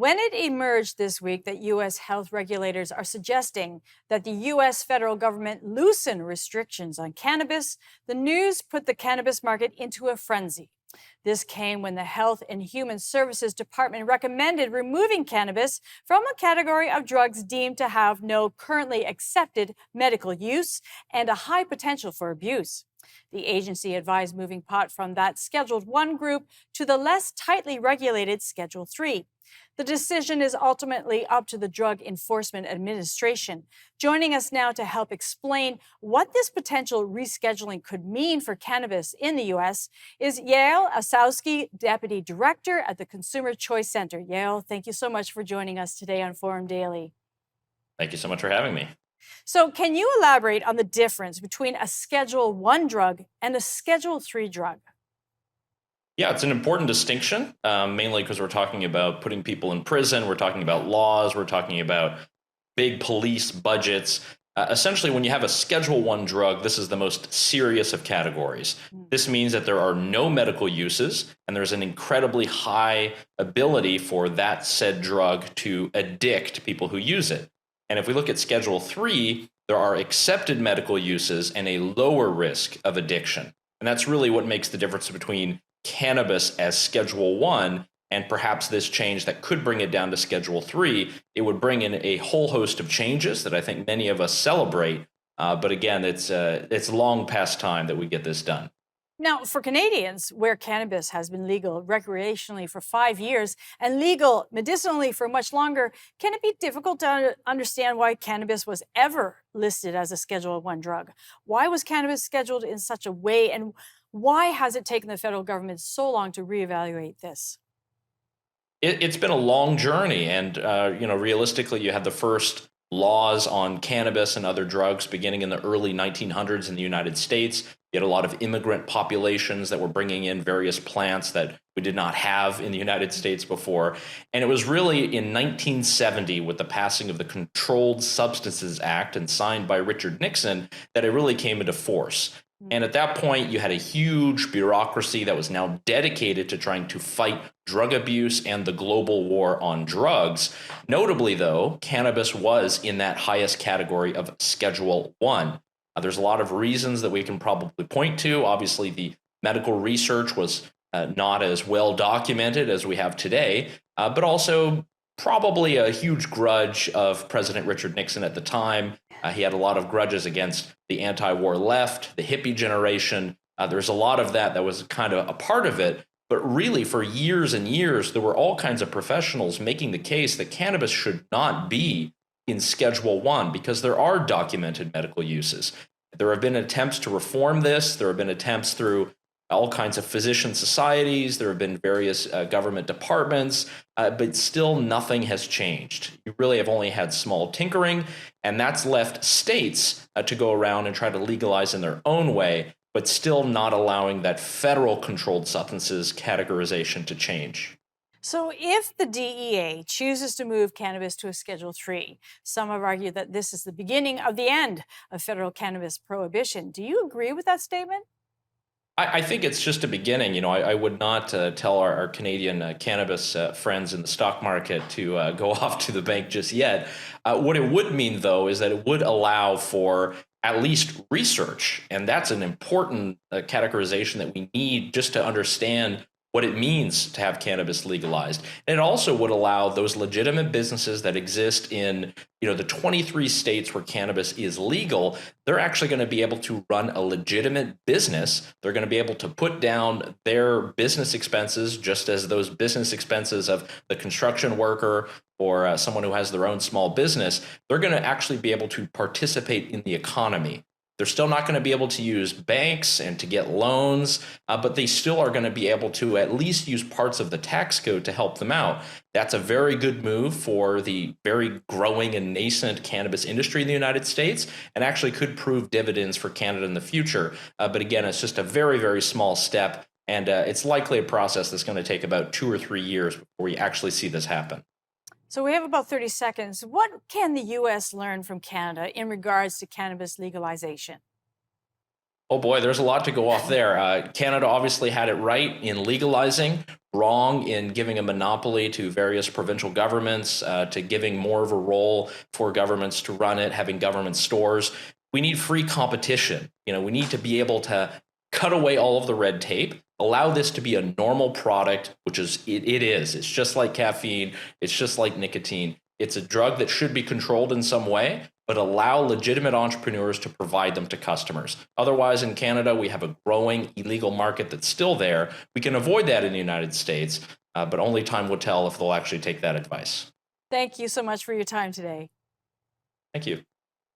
When it emerged this week that U.S. health regulators are suggesting that the U.S. federal government loosen restrictions on cannabis, the news put the cannabis market into a frenzy. This came when the Health and Human Services Department recommended removing cannabis from a category of drugs deemed to have no currently accepted medical use and a high potential for abuse. The agency advised moving pot from that Scheduled 1 group to the less tightly regulated Schedule 3. The decision is ultimately up to the Drug Enforcement Administration. Joining us now to help explain what this potential rescheduling could mean for cannabis in the U.S. is Yael Ossowski, Deputy Director at the Consumer Choice Center. Yael, thank you so much for joining us today on Forum Daily. Thank you so much for having me. So can you elaborate on the difference between a Schedule 1 drug and a Schedule 3 drug? Yeah, it's an important distinction, mainly because we're talking about putting people in prison. We're talking about laws. We're talking about big police budgets. Essentially, when you have a Schedule 1 drug, this is the most serious of categories. This means that there are no medical uses, and there's an incredibly high ability for that said drug to addict people who use it. And if we look at Schedule 3, there are accepted medical uses and a lower risk of addiction. And that's really what makes the difference between cannabis as Schedule 1 and perhaps this change that could bring it down to Schedule 3. It would bring in a whole host of changes that I think many of us celebrate. But again, it's long past time that we get this done. Now, for Canadians, where cannabis has been legal recreationally for 5 years and legal medicinally for much longer, can it be difficult to understand why cannabis was ever listed as a Schedule 1 drug? Why was cannabis scheduled in such a way, and why has it taken the federal government so long to reevaluate this? It's been a long journey, and realistically, you had the first laws on cannabis and other drugs beginning in the early 1900s in the United States. You had a lot of immigrant populations that were bringing in various plants that we did not have in the United States before. And it was really in 1970, with the passing of the Controlled Substances Act and signed by Richard Nixon, that it really came into force. And at that point, you had a huge bureaucracy that was now dedicated to trying to fight drug abuse and the global war on drugs. Notably, though, cannabis was in that highest category of Schedule 1. There's a lot of reasons that we can probably point to. Obviously, the medical research was not as well documented as we have today, but also probably a huge grudge of President Richard Nixon at the time. He had a lot of grudges against the anti-war left, the hippie generation. There's a lot of that was kind of a part of it. But really, for years and years, there were all kinds of professionals making the case that cannabis should not be in Schedule 1 because there are documented medical uses. There have been attempts to reform this. There have been attempts through all kinds of physician societies. There have been various government departments, but still nothing has changed. You really have only had small tinkering, and that's left states to go around and try to legalize in their own way, but still not allowing that federal controlled substances categorization to change. So if the DEA chooses to move cannabis to a Schedule 3, some have argued that this is the beginning of the end of federal cannabis prohibition. Do you agree with that statement? I think it's just a beginning. I would not tell our Canadian cannabis friends in the stock market to go off to the bank just yet. What it would mean, though, is that it would allow for at least research. And that's an important categorization that we need just to understand what it means to have cannabis legalized. And it also would allow those legitimate businesses that exist in, the 23 states where cannabis is legal, they're actually going to be able to run a legitimate business. They're going to be able to put down their business expenses, just as those business expenses of the construction worker or someone who has their own small business. They're going to actually be able to participate in the economy. They're still not going to be able to use banks and to get loans, but they still are going to be able to at least use parts of the tax code to help them out. That's a very good move for the very growing and nascent cannabis industry in the United States, and actually could prove dividends for Canada in the future. But again, it's just a very, very small step, and it's likely a process that's going to take about 2 or 3 years before we actually see this happen. So we have about 30 seconds. What can the U.S. learn from Canada in regards to cannabis legalization? Oh boy, there's a lot to go off there. Canada obviously had it right in legalizing, wrong in giving a monopoly to various provincial governments, to giving more of a role for governments to run it, having government stores. We need free competition. We need to be able to cut away all of the red tape, allow this to be a normal product, which is it is. It's just like caffeine. It's just like nicotine. It's a drug that should be controlled in some way, but allow legitimate entrepreneurs to provide them to customers. Otherwise, in Canada, we have a growing illegal market that's still there. We can avoid that in the United States, but only time will tell if they'll actually take that advice. Thank you so much for your time today. Thank you.